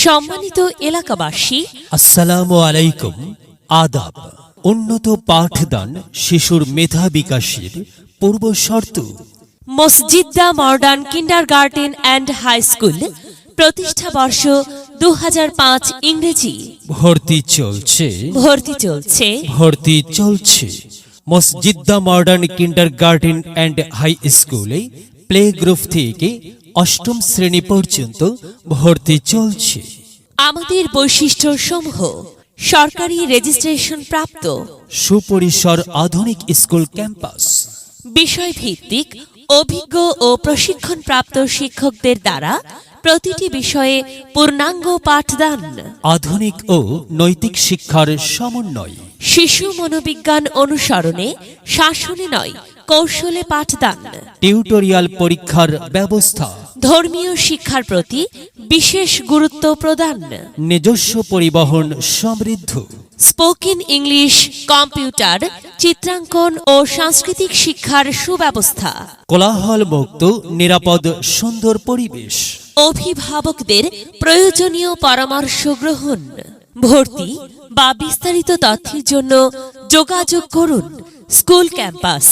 সম্মানিত এলাকাবাসী, আসসালামু আলাইকুম। আদাব। উন্নত পাঠদান শিশুর মেধা বিকাশের পূর্ব শর্ত। Masjida modern kindergarten and high school প্রতিষ্ঠা বর্ষ 2005 ইংরেজি। ভর্তি চলছে। Masjida modern kindergarten and high স্কুলে প্লে গ্রুপ থেকে অষ্টম শ্রেণী পর্যন্ত ভর্তি চলছে। আমাদের বৈশিষ্ট্য সমূহ: সরকারি রেজিস্ট্রেশন প্রাপ্ত, সুপরিসর আধুনিক স্কুল ক্যাম্পাস, বিষয়ভিত্তিক অভিজ্ঞ ও প্রশিক্ষণপ্রাপ্ত শিক্ষকদের দ্বারা প্রতিটি বিষয়ে পূর্ণাঙ্গ পাঠদান, আধুনিক ও নৈতিক শিক্ষার সমন্বয়, শিশু মনোবিজ্ঞান অনুসরণে শাসনে নয় কৌশলে পাঠদান, টিউটোরিয়াল পরীক্ষার ব্যবস্থা, ধর্মীয় শিক্ষার প্রতি বিশেষ গুরুত্ব প্রদান, নিজস্ব পরিবহন সমৃদ্ধ, স্পোকেন ইংলিশ, কম্পিউটার, চিত্রাঙ্কন ও সাংস্কৃতিক শিক্ষার সুব্যবস্থা, কোলাহল মুক্ত নিরাপদ সুন্দর পরিবেশ, অভিভাবকদের প্রয়োজনীয় পরামর্শ গ্রহণ। ভর্তি বা বিস্তারিত তথ্যের জন্য যোগাযোগ করুন school campus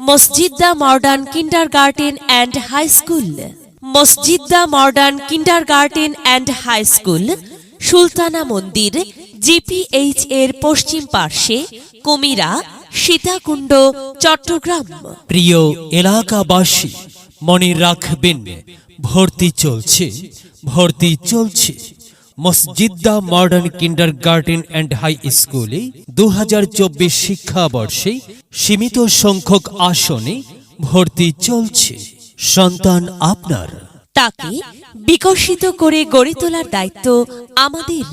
Masjida modern kindergarten and high school, Masjida modern kindergarten and high school, Sultana Mandir, GPH এর পশ্চিম পার্শ্বে, কুমিরা, সীতাকুণ্ড, চট্টগ্রাম। প্রিয় এলাকাবাসী, মনে রাখবেন ভর্তি চলছে Masjida modern kindergarten and high স্কুলে 2024 শিক্ষাবর্ষে সীমিত সংখ্যক আসনে ভর্তি চলছে। সন্তান আপনার, তাকে বিকশিত করে গড়ে তোলার দায়িত্ব আমাদের।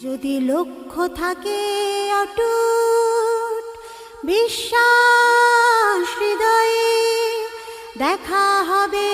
যদি লক্ষ্য থাকে অটুট বিশ্বাস হৃদয়ে, দেখা হবে